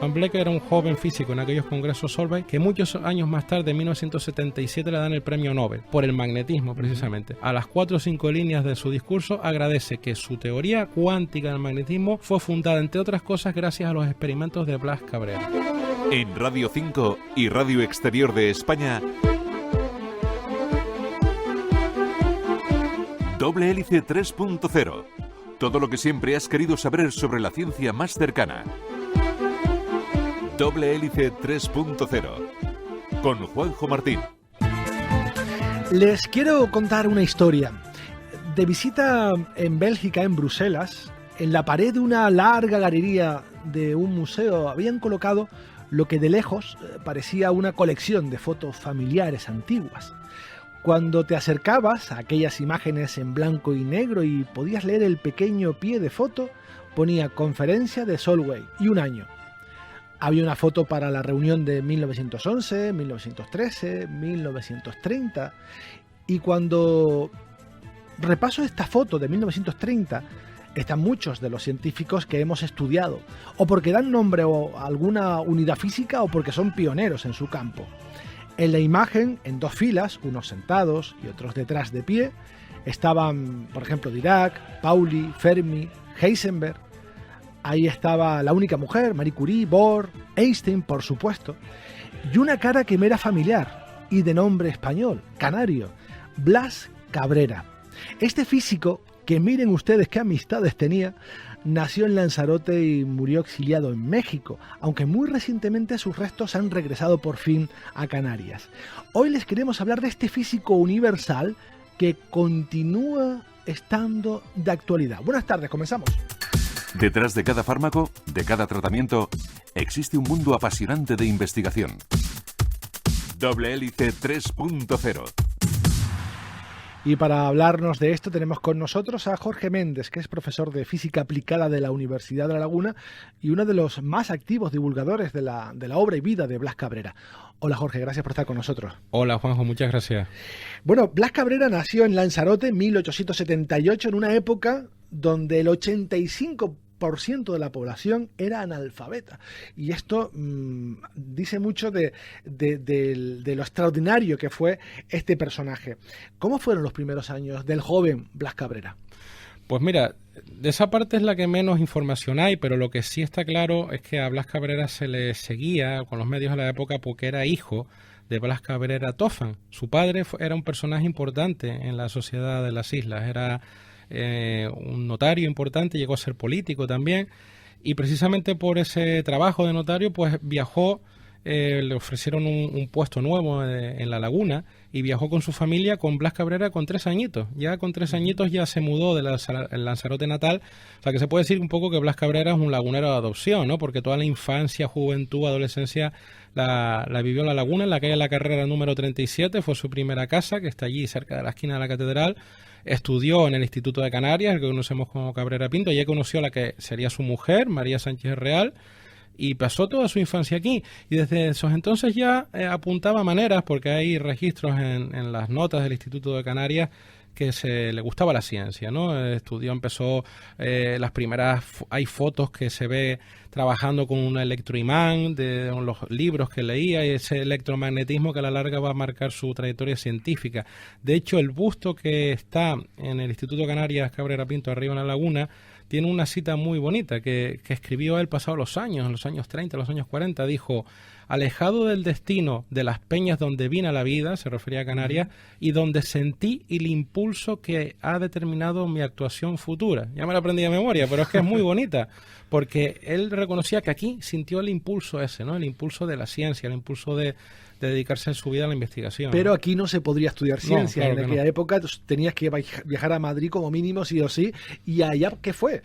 Van Blecker era un joven físico en aquellos congresos Solvay que muchos años más tarde, en 1977, le dan el premio Nobel por el magnetismo, precisamente. A las 4 o 5 líneas de su discurso agradece que su teoría cuántica del magnetismo fue fundada, entre otras cosas, gracias a los experimentos de Blas Cabrera. En Radio 5 y Radio Exterior de España, Doble Hélice 3.0. Todo lo que siempre has querido saber sobre la ciencia más cercana. Doble Hélice 3.0. Con Juanjo Martín. Les quiero contar una historia. De visita en Bélgica, en Bruselas, en la pared de una larga galería de un museo habían colocado lo que de lejos parecía una colección de fotos familiares antiguas. Cuando te acercabas a aquellas imágenes en blanco y negro y podías leer el pequeño pie de foto, ponía Conferencia de Solvay y un año. Había una foto para la reunión de 1911, 1913, 1930, y cuando repaso esta foto de 1930, están muchos de los científicos que hemos estudiado, o porque dan nombre a alguna unidad física o porque son pioneros en su campo. En la imagen, en 2 filas, unos sentados y otros detrás de pie, estaban, por ejemplo, Dirac, Pauli, Fermi, Heisenberg. Ahí estaba la única mujer, Marie Curie, Bohr, Einstein, por supuesto. Y una cara que me era familiar y de nombre español, canario, Blas Cabrera. Este físico, que miren ustedes qué amistades tenía, nació en Lanzarote y murió exiliado en México, aunque muy recientemente sus restos han regresado por fin a Canarias. Hoy les queremos hablar de este físico universal que continúa estando de actualidad. Buenas tardes, comenzamos. Detrás de cada fármaco, de cada tratamiento, existe un mundo apasionante de investigación. Doble Hélice 3.0. Y para hablarnos de esto tenemos con nosotros a Jorge Méndez, que es profesor de Física Aplicada de la Universidad de La Laguna y uno de los más activos divulgadores de la obra y vida de Blas Cabrera. Hola Jorge, gracias por estar con nosotros. Hola Juanjo, muchas gracias. Bueno, Blas Cabrera nació en Lanzarote en 1878, en una época donde el 85% de la población era analfabeta, y esto dice mucho de lo extraordinario que fue este personaje. ¿Cómo fueron los primeros años del joven Blas Cabrera? Pues mira, de esa parte es la que menos información hay, pero lo que sí está claro es que a Blas Cabrera se le seguía con los medios de la época porque era hijo de Blas Cabrera Toffan. Su padre era un personaje importante en la sociedad de las islas, era un notario importante, llegó a ser político también, y precisamente por ese trabajo de notario pues viajó, le ofrecieron un puesto nuevo en La Laguna y viajó con su familia, con Blas Cabrera, con 3 añitos. Ya con 3 añitos ya se mudó del Lanzarote natal, o sea que se puede decir un poco que Blas Cabrera es un lagunero de adopción, ¿no? Porque toda la infancia, juventud, adolescencia la vivió en La Laguna, en la calle La Carrera número 37, fue su primera casa, que está allí cerca de la esquina de la catedral. Estudió en el Instituto de Canarias, el que conocemos como Cabrera Pinto, y ya conoció a la que sería su mujer, María Sánchez Real, y pasó toda su infancia aquí. Y desde esos entonces ya apuntaba maneras, porque hay registros en las notas del Instituto de Canarias que le gustaba la ciencia, ¿no? Estudió, empezó las primeras, hay fotos que se ve trabajando con un electroimán de los libros que leía, y ese electromagnetismo que a la larga va a marcar su trayectoria científica. De hecho, el busto que está en el Instituto Canarias Cabrera Pinto, arriba en La Laguna, tiene una cita muy bonita que escribió él pasado los años, en los años 30, los años 40, dijo: alejado del destino de las peñas donde vine a la vida, se refería a Canarias, y donde sentí el impulso que ha determinado mi actuación futura. Ya me la aprendí de memoria, pero es que es muy bonita, porque él reconocía que aquí sintió el impulso ese, ¿no? El impulso de la ciencia, el impulso de dedicarse en su vida a la investigación. Pero aquí no se podría estudiar ciencia. No, claro, en aquella época tenías que viajar a Madrid como mínimo, sí o sí, y allá ¿qué fue?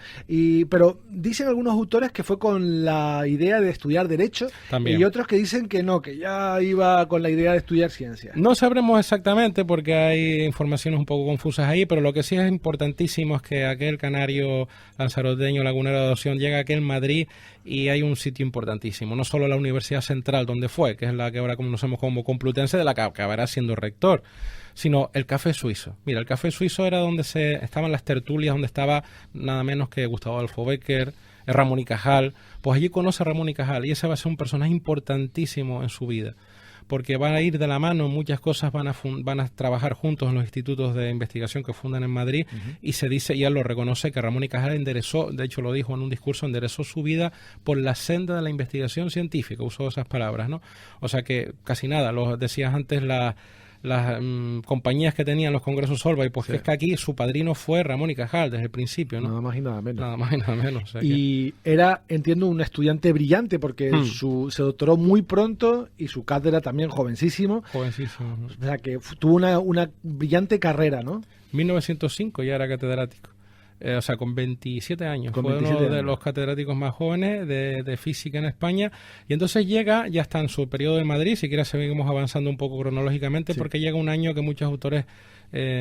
Pero dicen algunos autores que fue con la idea de estudiar Derecho. También. Y otros que dicen que no, que ya iba con la idea de estudiar ciencia. No sabremos exactamente porque hay informaciones un poco confusas ahí, pero lo que sí es importantísimo es que aquel canario lanzaroteño, lagunero de adopción, llega aquí en Madrid y hay un sitio importantísimo, no solo la Universidad Central donde fue, que es la que ahora conocemos como Complutense, de la que acabará siendo rector, sino el Café Suizo. Mira, el Café Suizo era donde estaban las tertulias, donde estaba nada menos que Gustavo Adolfo Bécquer, Ramón y Cajal, pues allí conoce a Ramón y Cajal y ese va a ser un personaje importantísimo en su vida, porque van a ir de la mano en muchas cosas, van a trabajar juntos en los institutos de investigación que fundan en Madrid, y se dice, y él lo reconoce, que Ramón y Cajal enderezó, de hecho lo dijo en un discurso, enderezó su vida por la senda de la investigación científica, usó esas palabras, ¿no? O sea que casi nada, lo decías antes, las compañías que tenían los congresos Solvay, pues sí, es que aquí su padrino fue Ramón y Cajal desde el principio, ¿no? Nada más y nada menos. Nada más y nada menos. O sea y era, entiendo, un estudiante brillante porque se doctoró muy pronto y su cátedra también jovencísimo. Jovencísimo. O sea que tuvo una brillante carrera, ¿no? 1905 ya era catedrático. O sea, con 27 años. Fue uno de los catedráticos más jóvenes de física en España. Y entonces llega, ya está en su periodo de Madrid, si quieres seguimos avanzando un poco cronológicamente, sí, porque llega un año que muchos autores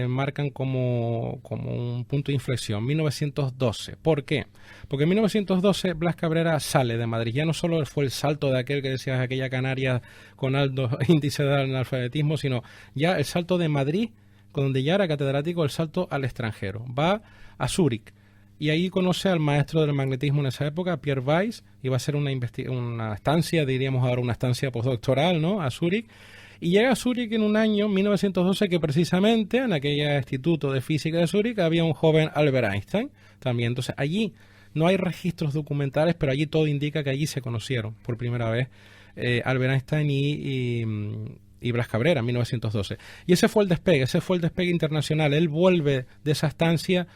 marcan como un punto de inflexión, 1912. ¿Por qué? Porque en 1912 Blas Cabrera sale de Madrid. Ya no solo fue el salto de aquel que decías, aquella Canarias con alto índice de analfabetismo, sino ya el salto de Madrid, donde ya era catedrático, el salto al extranjero. Va a Zúrich y ahí conoce al maestro del magnetismo en esa época, Pierre Weiss, y va a hacer una estancia, diríamos ahora una estancia postdoctoral, ¿no?, a Zúrich, y llega a Zúrich en un año, 1912, que precisamente en aquel instituto de física de Zúrich había un joven Albert Einstein también. Entonces allí no hay registros documentales, pero allí todo indica que allí se conocieron por primera vez Albert Einstein y Blas Cabrera en 1912. Y ese fue el despegue internacional. Él vuelve de esa estancia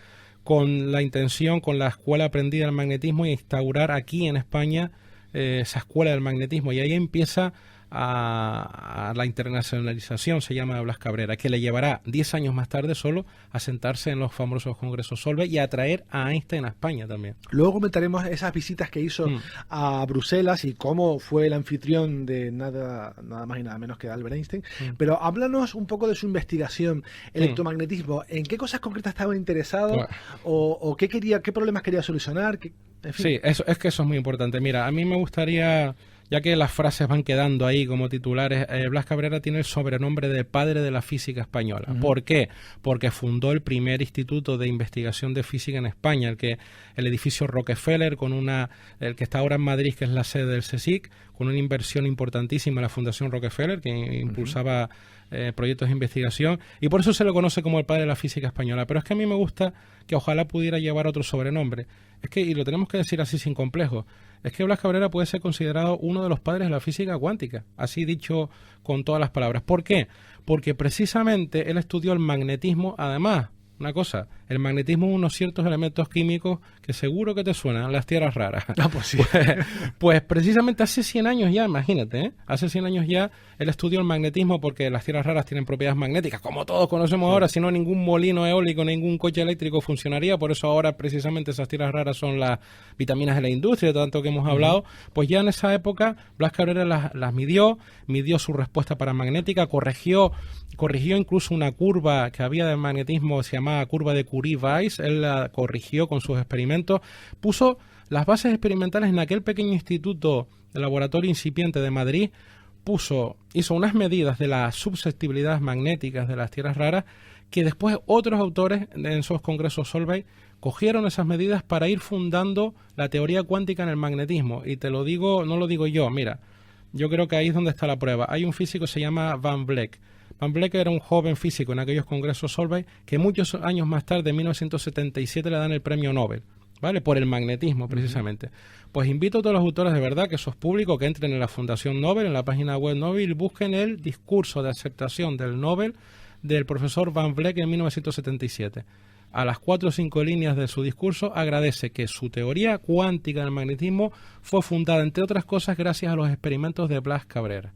con la intención, con la escuela aprendida del magnetismo, y instaurar aquí en España esa escuela del magnetismo. Y ahí empieza a la internacionalización, se llama, de Blas Cabrera, que le llevará 10 años más tarde solo a sentarse en los famosos congresos Solvay y a traer a Einstein a España también. Luego comentaremos esas visitas que hizo a Bruselas y cómo fue el anfitrión de nada más y nada menos que Albert Einstein. Pero háblanos un poco de su investigación, electromagnetismo. ¿En qué cosas concretas estaba interesado? ¿O qué problemas quería solucionar? En fin. Sí, eso es muy importante. Mira, a mí me gustaría, ya que las frases van quedando ahí como titulares, Blas Cabrera tiene el sobrenombre de padre de la física española. ¿Por qué? Porque fundó el primer instituto de investigación de física en España, el edificio Rockefeller, el que está ahora en Madrid, que es la sede del CSIC, con una inversión importantísima en la Fundación Rockefeller, que impulsaba proyectos de investigación, y por eso se le conoce como el padre de la física española. Pero es que a mí me gusta que ojalá pudiera llevar otro sobrenombre. Es que, y lo tenemos que decir así sin complejo, es que Blas Cabrera puede ser considerado uno de los padres de la física cuántica, así dicho con todas las palabras. ¿Por qué? Porque precisamente él estudió el magnetismo. Además, una cosa, el magnetismo es unos ciertos elementos químicos que seguro que te suenan, las tierras raras. Ah, pues sí. Pues precisamente hace 100 años ya, imagínate, hace 100 años ya él estudió el magnetismo, porque las tierras raras tienen propiedades magnéticas, como todos conocemos ahora. Si no, ningún molino eólico, ningún coche eléctrico funcionaría. Por eso ahora precisamente esas tierras raras son las vitaminas de la industria, de tanto que hemos hablado. Pues ya en esa época Blas Cabrera las midió su respuesta paramagnética, corrigió incluso una curva que había de magnetismo, se llamaba curva de Curie-Weiss. Él la corrigió con sus experimentos, puso las bases experimentales en aquel pequeño instituto de laboratorio incipiente de Madrid, hizo unas medidas de las susceptibilidades magnéticas de las tierras raras, que después otros autores en esos congresos Solvay cogieron esas medidas para ir fundando la teoría cuántica en el magnetismo. Y te lo digo, no lo digo yo, mira, yo creo que ahí es donde está la prueba. Hay un físico que se llama Van Vleck. Van Vleck era un joven físico en aquellos congresos Solvay que muchos años más tarde, en 1977, le dan el premio Nobel, ¿vale? Por el magnetismo, precisamente. Pues invito a todos los autores, de verdad, que eso es público, que entren en la Fundación Nobel, en la página web Nobel, y busquen el discurso de aceptación del Nobel del profesor Van Vleck en 1977. A las 4 o 5 líneas de su discurso agradece que su teoría cuántica del magnetismo fue fundada, entre otras cosas, gracias a los experimentos de Blas Cabrera.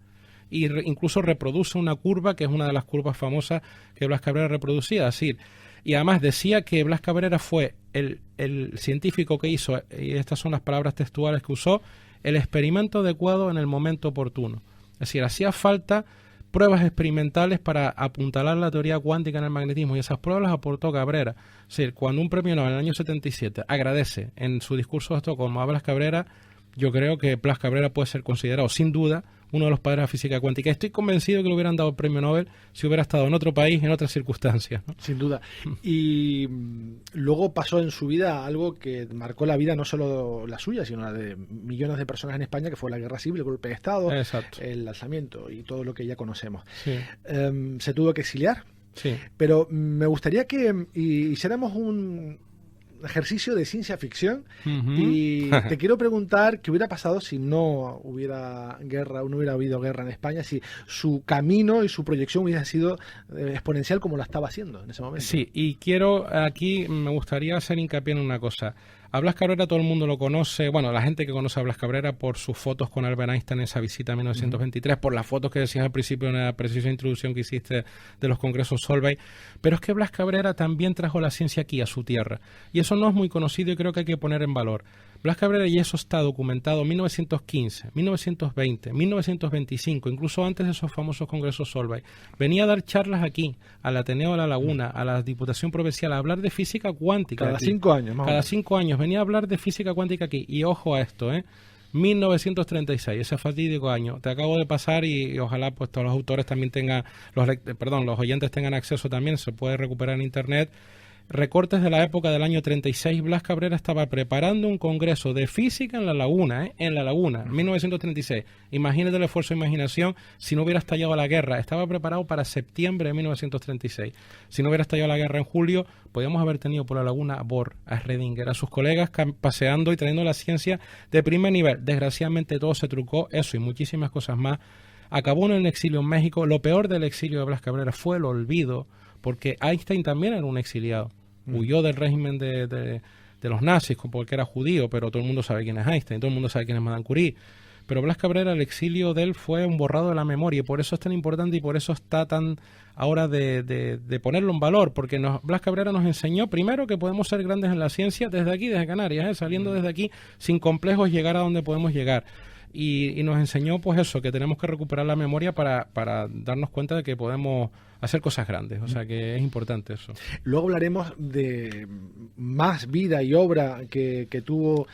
Y incluso reproduce una curva que es una de las curvas famosas que Blas Cabrera reproducía. Así, y además decía que Blas Cabrera fue el científico que hizo, y estas son las palabras textuales que usó, el experimento adecuado en el momento oportuno. Es decir, hacía falta pruebas experimentales para apuntalar la teoría cuántica en el magnetismo, y esas pruebas las aportó Cabrera. Es decir, cuando un premio Nobel en el año 77 agradece en su discurso de Estocolmo a Blas Cabrera, yo creo que Blas Cabrera puede ser considerado sin duda uno de los padres de la física cuántica. Estoy convencido que le hubieran dado el premio Nobel si hubiera estado en otro país, en otras circunstancias, ¿no? Sin duda. Y luego pasó en su vida algo que marcó la vida no solo la suya, sino la de millones de personas en España, que fue la guerra civil, el golpe de Estado, Exacto. el alzamiento y todo lo que ya conocemos. Sí. Se tuvo que exiliar, Sí. pero me gustaría que hiciéramos un ejercicio de ciencia ficción y te quiero preguntar qué hubiera pasado si no hubiera guerra o no hubiera habido guerra en España, si su camino y su proyección hubiera sido exponencial como la estaba haciendo en ese momento. Sí, y me gustaría hacer hincapié en una cosa. A Blas Cabrera todo el mundo lo conoce, bueno, la gente que conoce a Blas Cabrera por sus fotos con Albert Einstein en esa visita en 1923, por las fotos que decías al principio en la precisa introducción que hiciste de los congresos Solvay, pero es que Blas Cabrera también trajo la ciencia aquí, a su tierra, y eso no es muy conocido y creo que hay que poner en valor. Blas Cabrera, y eso está documentado en 1915, 1920, 1925, incluso antes de esos famosos congresos Solvay, venía a dar charlas aquí, al Ateneo de La Laguna, a la Diputación Provincial, a hablar de física cuántica. Cada aquí. 5 años, más o Cada menos. 5 años venía a hablar de física cuántica aquí. Y ojo a esto, 1936, ese fatídico año. Te acabo de pasar y ojalá pues todos los autores también tengan, los oyentes tengan acceso también, se puede recuperar en internet. Recortes de la época del año 36, Blas Cabrera estaba preparando un congreso de física en La Laguna, en La Laguna, 1936. Imagínate el esfuerzo de imaginación si no hubiera estallado la guerra. Estaba preparado para septiembre de 1936. Si no hubiera estallado la guerra en julio, podíamos haber tenido por La Laguna a Bohr, a Schrödinger, a sus colegas paseando y trayendo la ciencia de primer nivel. Desgraciadamente todo se trucó, eso y muchísimas cosas más. Acabó en el exilio en México. Lo peor del exilio de Blas Cabrera fue el olvido, porque Einstein también era un exiliado. Huyó del régimen de los nazis porque era judío, pero todo el mundo sabe quién es Einstein, todo el mundo sabe quién es Madame Curie. Pero Blas Cabrera, el exilio de él fue un borrado de la memoria y por eso es tan importante y por eso está tan ahora de ponerlo en valor, porque Blas Cabrera nos enseñó primero que podemos ser grandes en la ciencia desde aquí, desde Canarias, saliendo desde aquí sin complejos llegar a donde podemos llegar. Y nos enseñó pues eso, que tenemos que recuperar la memoria para darnos cuenta de que podemos hacer cosas grandes, o sea que es importante eso. Luego hablaremos de más vida y obra que tuvo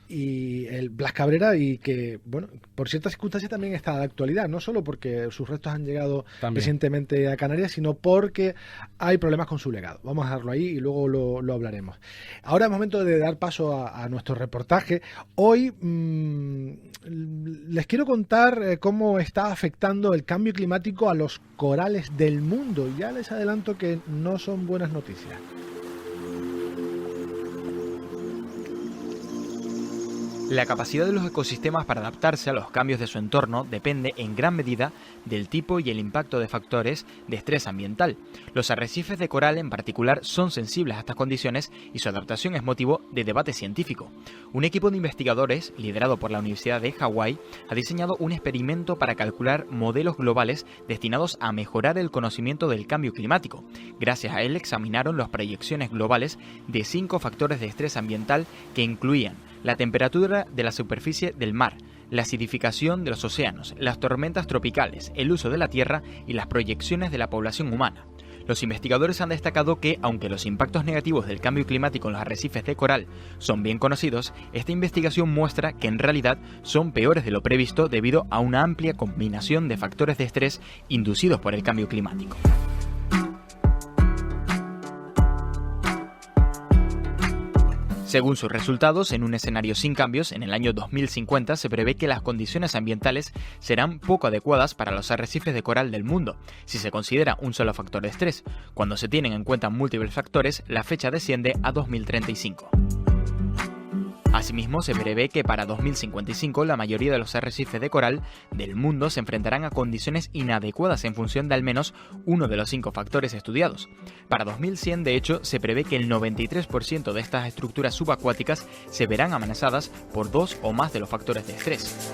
y el Blas Cabrera y que, bueno, por ciertas circunstancias también está de actualidad, no solo porque sus restos han llegado recientemente a Canarias, sino porque hay problemas con su legado. Vamos a dejarlo ahí y luego lo hablaremos. Ahora es momento de dar paso a nuestro reportaje. Hoy les quiero contar cómo está afectando el cambio climático a los corales del mundo. Ya les adelanto que no son buenas noticias. La capacidad de los ecosistemas para adaptarse a los cambios de su entorno depende en gran medida del tipo y el impacto de factores de estrés ambiental. Los arrecifes de coral en particular son sensibles a estas condiciones y su adaptación es motivo de debate científico. Un equipo de investigadores, liderado por la Universidad de Hawái, ha diseñado un experimento para calcular modelos globales destinados a mejorar el conocimiento del cambio climático. Gracias a él examinaron las proyecciones globales de 5 factores de estrés ambiental que incluían la temperatura de la superficie del mar, la acidificación de los océanos, las tormentas tropicales, el uso de la tierra y las proyecciones de la población humana. Los investigadores han destacado que, aunque los impactos negativos del cambio climático en los arrecifes de coral son bien conocidos, esta investigación muestra que en realidad son peores de lo previsto debido a una amplia combinación de factores de estrés inducidos por el cambio climático. Según sus resultados, en un escenario sin cambios, en el año 2050 se prevé que las condiciones ambientales serán poco adecuadas para los arrecifes de coral del mundo, si se considera un solo factor de estrés. Cuando se tienen en cuenta múltiples factores, la fecha desciende a 2035. Asimismo, se prevé que para 2055 la mayoría de los arrecifes de coral del mundo se enfrentarán a condiciones inadecuadas en función de al menos uno de los 5 factores estudiados. Para 2100, de hecho, se prevé que el 93% de estas estructuras subacuáticas se verán amenazadas por 2 o más de los factores de estrés.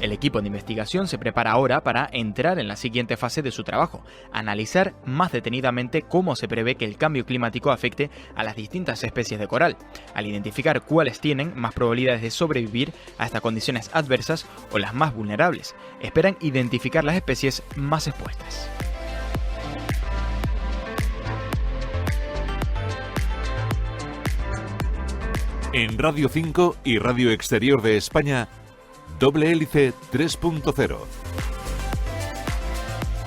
El equipo de investigación se prepara ahora para entrar en la siguiente fase de su trabajo, analizar más detenidamente cómo se prevé que el cambio climático afecte a las distintas especies de coral, al identificar cuáles tienen más probabilidades de sobrevivir a estas condiciones adversas o las más vulnerables. Esperan identificar las especies más expuestas. En Radio 5 y Radio Exterior de España, Doble Hélice 3.0.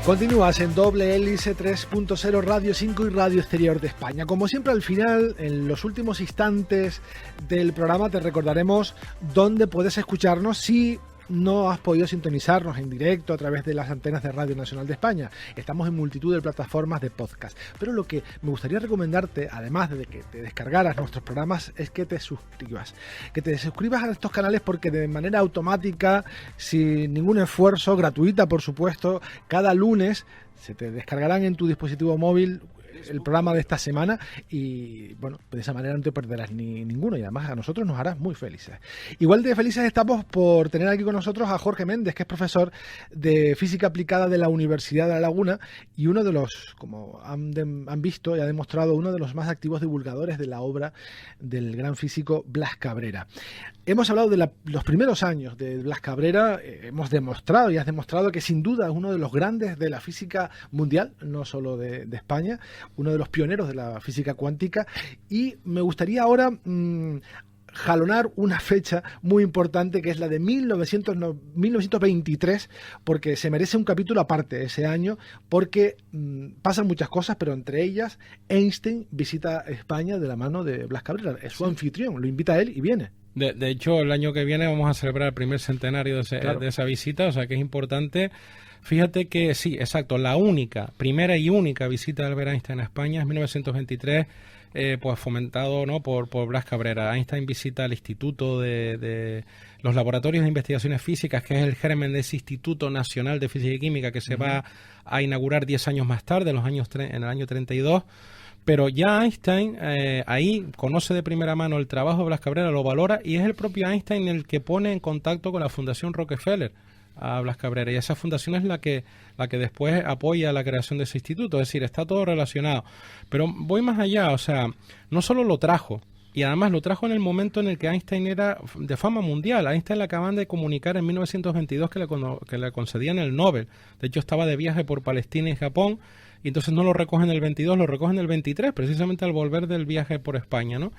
Continúas en Doble Hélice 3.0, Radio 5 y Radio Exterior de España. Como siempre, al final, en los últimos instantes del programa, te recordaremos dónde puedes escucharnos si no has podido sintonizarnos en directo a través de las antenas de Radio Nacional de España. Estamos en multitud de plataformas de podcast. Pero lo que me gustaría recomendarte, además de que te descargaras nuestros programas, es que te suscribas. Que te suscribas a estos canales porque de manera automática, sin ningún esfuerzo, gratuita por supuesto, cada lunes se te descargarán en tu dispositivo móvil el programa de esta semana y bueno, de esa manera no te perderás ninguno y además a nosotros nos harás muy felices. Igual de felices estamos por tener aquí con nosotros a Jorge Méndez, que es profesor de Física Aplicada de la Universidad de La Laguna y uno de los, como han visto y ha demostrado, uno de los más activos divulgadores de la obra del gran físico Blas Cabrera. Hemos hablado de los primeros años de Blas Cabrera, hemos demostrado y has demostrado que sin duda es uno de los grandes de la física mundial, no solo de España, uno de los pioneros de la física cuántica, y me gustaría ahora jalonar una fecha muy importante que es la de 1923, porque se merece un capítulo aparte ese año, porque pasan muchas cosas, pero entre ellas Einstein visita España de la mano de Blas Cabrera, es su anfitrión, lo invita a él y viene. De hecho, el año que viene vamos a celebrar el primer centenario de esa visita, o sea que es importante. Fíjate que sí, exacto, la primera y única visita de Albert Einstein a España es 1923, pues fomentado, ¿no?, por Blas Cabrera. Einstein visita el Instituto de los Laboratorios de Investigaciones Físicas, que es el germen de ese Instituto Nacional de Física y Química que se va a inaugurar 10 años más tarde, en el año 32. Pero ya Einstein ahí conoce de primera mano el trabajo de Blas Cabrera, lo valora, y es el propio Einstein el que pone en contacto con la Fundación Rockefeller a Blas Cabrera, y esa fundación es la que después apoya la creación de ese instituto, es decir, está todo relacionado. Pero voy más allá, o sea, no solo lo trajo, y además lo trajo en el momento en el que Einstein era de fama mundial. A Einstein le acaban de comunicar en 1922 que le concedían el Nobel. De hecho, estaba de viaje por Palestina y Japón, y entonces no lo recogen en el 22, lo recogen en el 23, precisamente al volver del viaje por España, ¿no?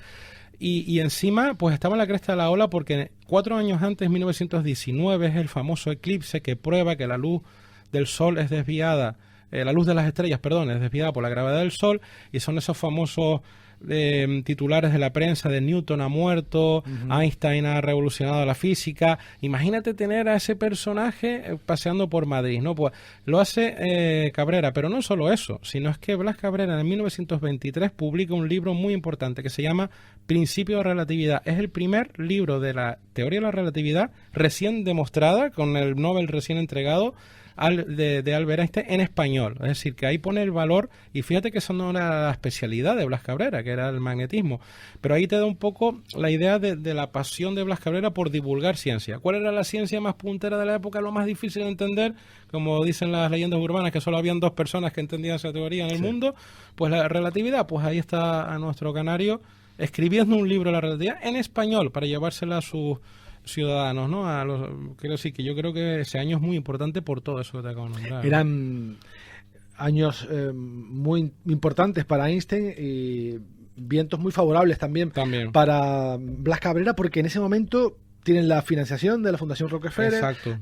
Y encima, pues estaba en la cresta de la ola porque 4 años antes, 1919, es el famoso eclipse que prueba que la luz del Sol es desviada, la luz de las estrellas, perdón, es desviada por la gravedad del Sol, y son esos famosos titulares de la prensa de Newton ha muerto, Einstein ha revolucionado la física. Imagínate tener a ese personaje paseando por Madrid, ¿no? Pues lo hace Cabrera, pero no solo eso, sino es que Blas Cabrera en 1923 publica un libro muy importante que se llama Principio de Relatividad. Es el primer libro de la teoría de la relatividad recién demostrada, con el Nobel recién entregado, de Albert Einstein en español. Es decir, que ahí pone el valor, y fíjate que eso no era la especialidad de Blas Cabrera, que era el magnetismo, pero ahí te da un poco la idea de la pasión de Blas Cabrera por divulgar ciencia. ¿Cuál era la ciencia más puntera de la época, lo más difícil de entender? Como dicen las leyendas urbanas, que solo habían 2 personas que entendían esa teoría en el mundo. Pues la relatividad, pues ahí está a nuestro canario escribiendo un libro de la relatividad en español para llevársela a sus ciudadanos, ¿no? Quiero decir que yo creo que ese año es muy importante por todo eso que te acabo de nombrar. Eran años muy importantes para Einstein y vientos muy favorables también para Blas Cabrera, porque en ese momento tienen la financiación de la Fundación Rockefeller. Exacto.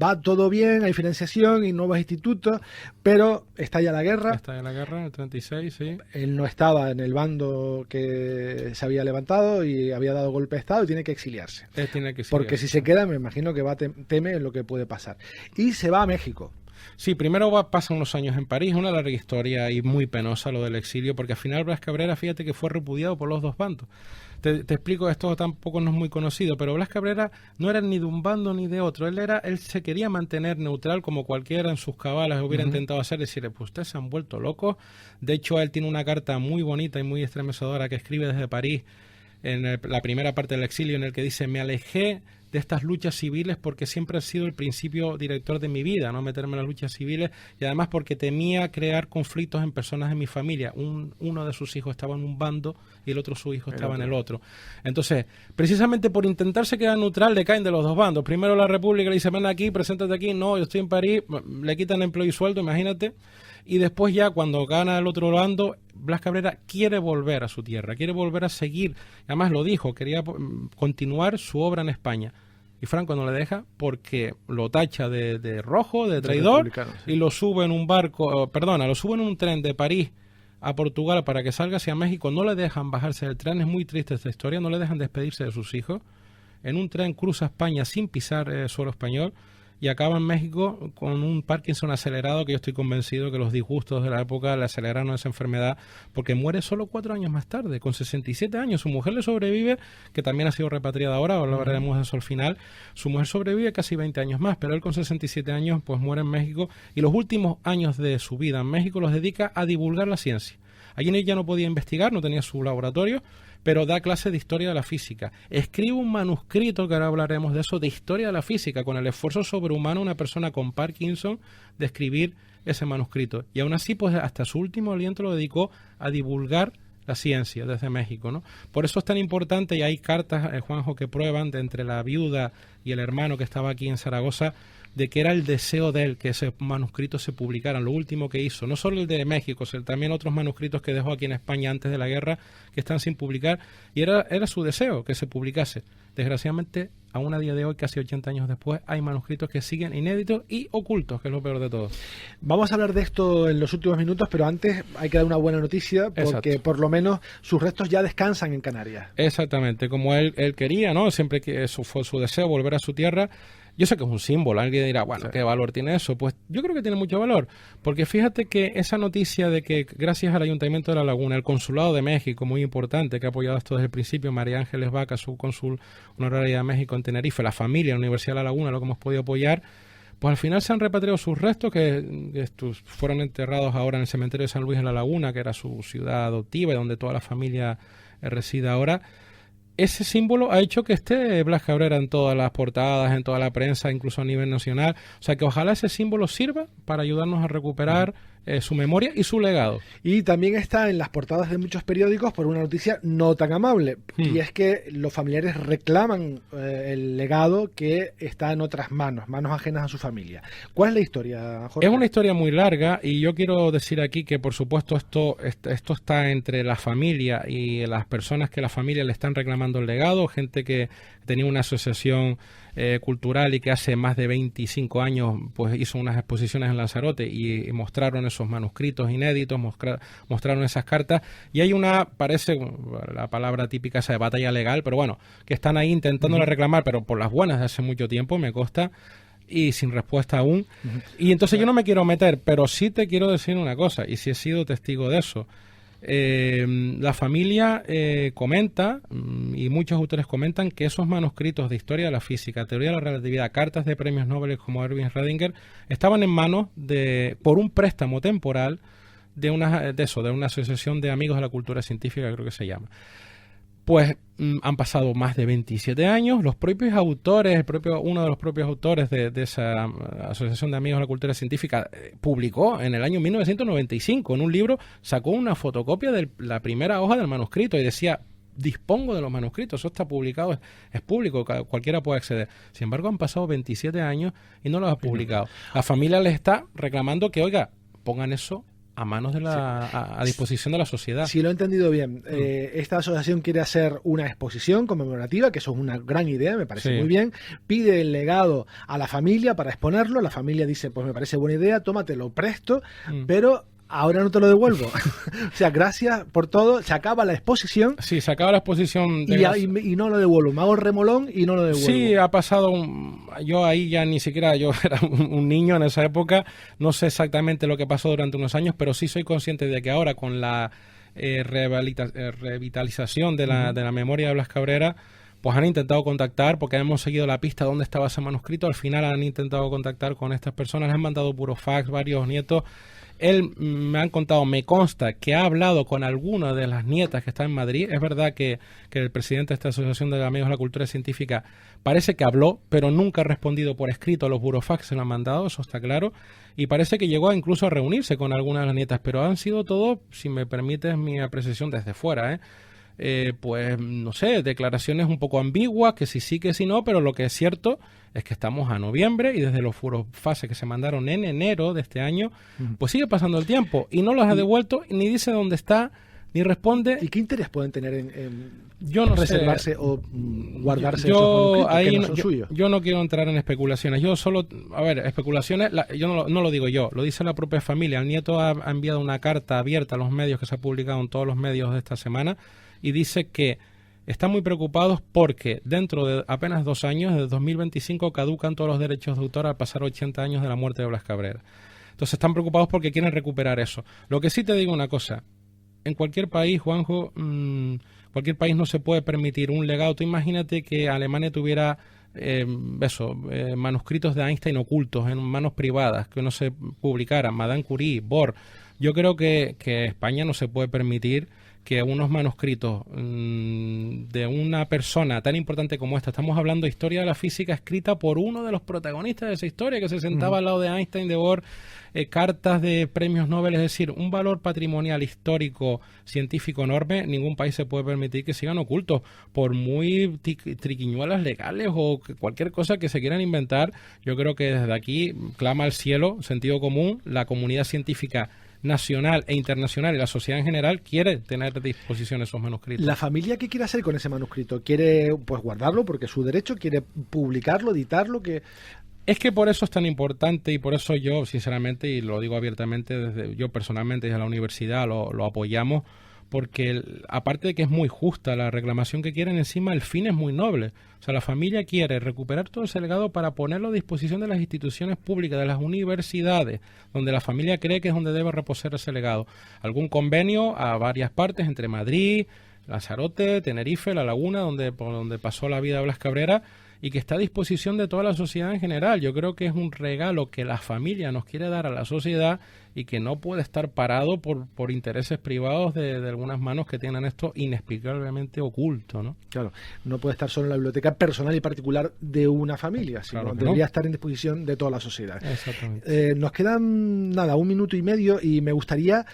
Va todo bien, hay financiación y nuevos institutos, pero estalla la guerra. Estalla la guerra en el 36, sí. Él no estaba en el bando que se había levantado y había dado golpe de Estado y tiene que exiliarse. Porque si se queda, me imagino que teme en lo que puede pasar. Y se va a México. Sí, primero pasa unos años en París, una larga historia y muy penosa lo del exilio, porque al final Blas Cabrera, fíjate que fue repudiado por los 2 bandos. Te explico, esto tampoco no es muy conocido, pero Blas Cabrera no era ni de un bando ni de otro. Él se quería mantener neutral, como cualquiera en sus cabalas hubiera intentado hacer, decirle, pues ustedes se han vuelto locos. De hecho, él tiene una carta muy bonita y muy estremecedora que escribe desde París, en la primera parte del exilio, en el que dice: me alejé de estas luchas civiles porque siempre ha sido el principio director de mi vida, no meterme en las luchas civiles, y además porque temía crear conflictos en personas de mi familia. Uno de sus hijos estaba en un bando y el otro, su hijo, estaba en el otro. Entonces, precisamente por intentarse quedar neutral, le caen de los 2 bandos. Primero la República le dice: ven aquí, preséntate aquí. No, yo estoy en París. Le quitan empleo y sueldo, imagínate. Y después, ya cuando gana el otro bando, Blas Cabrera quiere volver a su tierra, quiere volver a seguir. Además lo dijo, quería continuar su obra en España. y Franco no le deja porque lo tacha de rojo, de traidor, sí. Y lo sube en un barco, lo sube en un tren de París a Portugal para que salga hacia México. No le dejan bajarse del tren, es muy triste esta historia, no le dejan despedirse de sus hijos. En un tren cruza España sin pisar suelo español y acaba en México con un Parkinson acelerado, que yo estoy convencido que los disgustos de la época le aceleraron esa enfermedad, porque muere solo 4 años más tarde, con 67 años. Su mujer le sobrevive, que también ha sido repatriada ahora veremos eso al final. Su mujer sobrevive casi 20 años más, pero él con 67 años pues muere en México, y los últimos años de su vida en México los dedica a divulgar la ciencia. Allí en ella no podía investigar, no tenía su laboratorio, pero da clases de historia de la física. Escribe un manuscrito, que ahora hablaremos de eso, de historia de la física, con el esfuerzo sobrehumano de una persona con Parkinson de escribir ese manuscrito. Y aún así, pues hasta su último aliento lo dedicó a divulgar la ciencia desde México, ¿no? Por eso es tan importante, y hay cartas, Juanjo, que prueban de entre la viuda y el hermano que estaba aquí en Zaragoza, de que era el deseo de él que ese manuscrito se publicara, lo último que hizo, no solo el de México, sino también otros manuscritos que dejó aquí en España antes de la guerra, que están sin publicar, y era su deseo que se publicase. Desgraciadamente, aún a día de hoy, casi 80 años después, hay manuscritos que siguen inéditos y ocultos, que es lo peor de todo. Vamos a hablar de esto en los últimos minutos, pero antes hay que dar una buena noticia, porque Exacto. Por lo menos sus restos ya descansan en Canarias. Exactamente, como él quería, ¿no? Siempre que eso fue su deseo, volver a su tierra. Yo sé que es un símbolo, alguien dirá, bueno, sí. ¿Qué valor tiene eso? Pues yo creo que tiene mucho valor, porque fíjate que esa noticia de que gracias al Ayuntamiento de La Laguna, el Consulado de México, muy importante, que ha apoyado esto desde el principio, María Ángeles Vaca, su cónsul honoraria de México en Tenerife, la familia, la Universidad de La Laguna, lo que hemos podido apoyar, pues al final se han repatriado sus restos, que fueron enterrados ahora en el cementerio de San Luis en La Laguna, que era su ciudad adoptiva y donde toda la familia reside ahora. Ese símbolo ha hecho que esté Blas Cabrera en todas las portadas, en toda la prensa, incluso a nivel nacional. O sea, que ojalá ese símbolo sirva para ayudarnos a recuperar su memoria y su legado. Y también está en las portadas de muchos periódicos por una noticia no tan amable, y es que los familiares reclaman el legado que está en otras manos ajenas a su familia. ¿Cuál es la historia, Jorge? Es una historia muy larga, y yo quiero decir aquí que, por supuesto, esto está entre la familia y las personas que la familia le están reclamando el legado, gente que tenía una asociación cultural y que hace más de 25 años pues hizo unas exposiciones en Lanzarote y mostraron esos manuscritos inéditos, mostraron esas cartas, y hay parece la palabra típica esa de batalla legal, pero bueno, que están ahí intentándole reclamar, pero por las buenas de hace mucho tiempo, me consta, y sin respuesta aún. Y entonces yo no me quiero meter, pero sí te quiero decir una cosa, y sí he sido testigo de eso. La familia comenta, y muchos autores comentan, que esos manuscritos de historia de la física, teoría de la relatividad, cartas de premios Nobel como Erwin Schrödinger, estaban en manos por un préstamo temporal de una asociación de amigos de la cultura científica, creo que se llama. Pues han pasado más de 27 años, los propios autores, uno de los propios autores de esa Asociación de Amigos de la Cultura Científica publicó en el año 1995, en un libro, sacó una fotocopia de la primera hoja del manuscrito y decía, dispongo de los manuscritos, eso está publicado, es público, cualquiera puede acceder. Sin embargo, han pasado 27 años y no los ha publicado. La familia les está reclamando que, oiga, pongan eso a manos de a disposición de la sociedad. Si lo he entendido bien, esta asociación quiere hacer una exposición conmemorativa, que eso es una gran idea, me parece muy bien, pide el legado a la familia para exponerlo, la familia dice, pues me parece buena idea, tómatelo presto, pero ahora no te lo devuelvo. O sea, gracias por todo, se acaba la exposición. Sí, se acaba la exposición. Y no lo devuelvo, me hago el remolón y no lo devuelvo. Sí, ha pasado, yo ahí ya ni siquiera, yo era un niño en esa época, no sé exactamente lo que pasó durante unos años, pero sí soy consciente de que ahora con la revitalización de la memoria de Blas Cabrera, pues han intentado contactar, porque hemos seguido la pista de dónde estaba ese manuscrito, al final han intentado contactar con estas personas, les han mandado puro fax, varios nietos. Él me consta que ha hablado con alguna de las nietas que están en Madrid. Es verdad que el presidente de esta Asociación de Amigos de la Cultura Científica parece que habló, pero nunca ha respondido por escrito a los burofax que se lo han mandado, eso está claro. Y parece que llegó incluso a reunirse con algunas de las nietas, pero han sido todo, si me permites mi apreciación desde fuera, pues no sé, declaraciones un poco ambiguas, que sí, que sí no, pero lo que es cierto es que estamos a noviembre y desde los furofaxes que se mandaron en enero de este año, pues sigue pasando el tiempo y no los ha devuelto, ni dice dónde está, ni responde. ¿Y qué interés pueden tener en yo no reservarse sé, o guardarse esos manuscritos ahí que no son suyos? Yo no quiero entrar en especulaciones. Yo solo, a ver, especulaciones, yo no lo digo yo, lo dice la propia familia. El nieto ha enviado una carta abierta a los medios que se ha publicado en todos los medios de esta semana y dice que están muy preocupados porque dentro de apenas 2 años, desde 2025, caducan todos los derechos de autor al pasar 80 años de la muerte de Blas Cabrera. Entonces están preocupados porque quieren recuperar eso. Lo que sí te digo una cosa, en cualquier país, Juanjo, cualquier país no se puede permitir un legado. Tú imagínate que Alemania tuviera manuscritos de Einstein ocultos en manos privadas, que no se publicaran, Madame Curie, Bohr. Yo creo que España no se puede permitir que unos manuscritos de una persona tan importante como esta, estamos hablando de historia de la física escrita por uno de los protagonistas de esa historia, que se sentaba al lado de Einstein, de Bohr, cartas de premios Nobel, es decir, un valor patrimonial histórico, científico enorme. Ningún país se puede permitir que sigan ocultos, por muy triquiñuelas legales o cualquier cosa que se quieran inventar. Yo creo que desde aquí clama al cielo, sentido común, la comunidad científica nacional e internacional y la sociedad en general quiere tener a disposición esos manuscritos. ¿La familia qué quiere hacer con ese manuscrito? ¿Quiere pues guardarlo porque es su derecho? ¿Quiere publicarlo, editarlo? Es que por eso es tan importante y por eso yo, sinceramente, y lo digo abiertamente, yo personalmente desde la universidad lo apoyamos, porque aparte de que es muy justa la reclamación que quieren, encima el fin es muy noble. O sea, la familia quiere recuperar todo ese legado para ponerlo a disposición de las instituciones públicas, de las universidades, donde la familia cree que es donde debe reposar ese legado. Algún convenio a varias partes, entre Madrid, Lanzarote, Tenerife, La Laguna, por donde pasó la vida Blas Cabrera, y que está a disposición de toda la sociedad en general. Yo creo que es un regalo que la familia nos quiere dar a la sociedad y que no puede estar parado por intereses privados de algunas manos que tienen esto inexplicablemente oculto, ¿no? Claro, no puede estar solo en la biblioteca personal y particular de una familia, sino Claro que debería no. estar en disposición de toda la sociedad. Exactamente. Nos quedan, 1 minuto y medio y me gustaría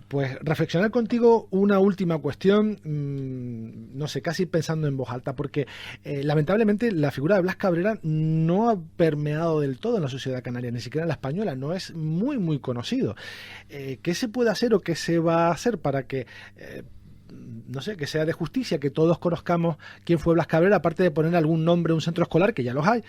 pues reflexionar contigo una última cuestión, no sé, casi pensando en voz alta, porque lamentablemente la figura de Blas Cabrera no ha permeado del todo en la sociedad canaria, ni siquiera en la española, no es muy conocido. ¿Qué se puede hacer o qué se va a hacer para que no sé, que sea de justicia, que todos conozcamos quién fue Blas Cabrera, aparte de poner algún nombre a un centro escolar, que ya los hay?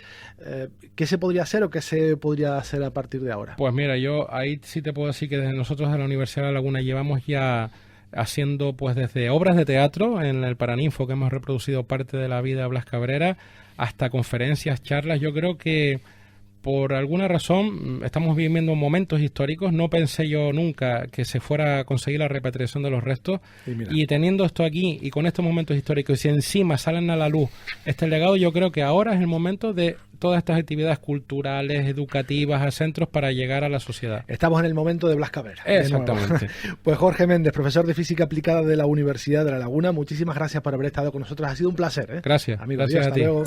¿Qué se podría hacer o qué se podría hacer a partir de ahora? Pues mira, yo ahí sí te puedo decir que desde nosotros de la Universidad de La Laguna llevamos ya haciendo pues desde obras de teatro en el Paraninfo, que hemos reproducido parte de la vida de Blas Cabrera, hasta conferencias, charlas. Yo creo que por alguna razón estamos viviendo momentos históricos. No pensé yo nunca que se fuera a conseguir la repatriación de los restos, y teniendo esto aquí y con estos momentos históricos, y si encima salen a la luz este legado, yo creo que ahora es el momento de todas estas actividades culturales, educativas, a centros para llegar a la sociedad. Estamos en el momento de Blas Cabrera. Exactamente. Pues Jorge Méndez, profesor de Física Aplicada de la Universidad de La Laguna, muchísimas gracias por haber estado con nosotros. Ha sido un placer, ¿eh? Gracias. Amigos, Gracias hasta a ti. luego.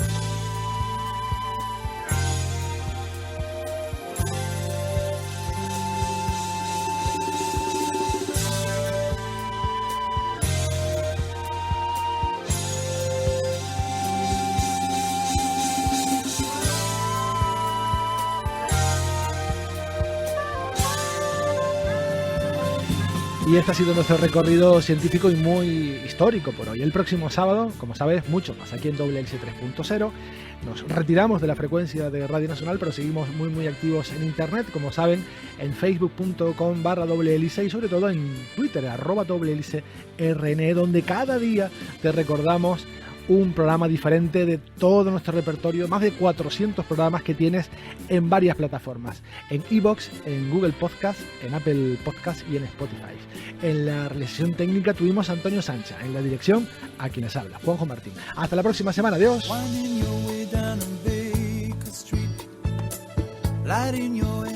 Y este ha sido nuestro recorrido científico y muy histórico por hoy. El próximo sábado, como sabes, mucho más aquí en WLC 3.0. Nos retiramos de la frecuencia de Radio Nacional, pero seguimos muy activos en Internet, como saben, en facebook.com/WLC y sobre todo en Twitter, @WLCRN, donde cada día te recordamos un programa diferente de todo nuestro repertorio, más de 400 programas que tienes en varias plataformas, en iVoox, en Google Podcast, en Apple Podcast y en Spotify. En la realización técnica tuvimos a Antonio Sancha, en la dirección a quien les habla, Juanjo Martín. Hasta la próxima semana, adiós. Light in your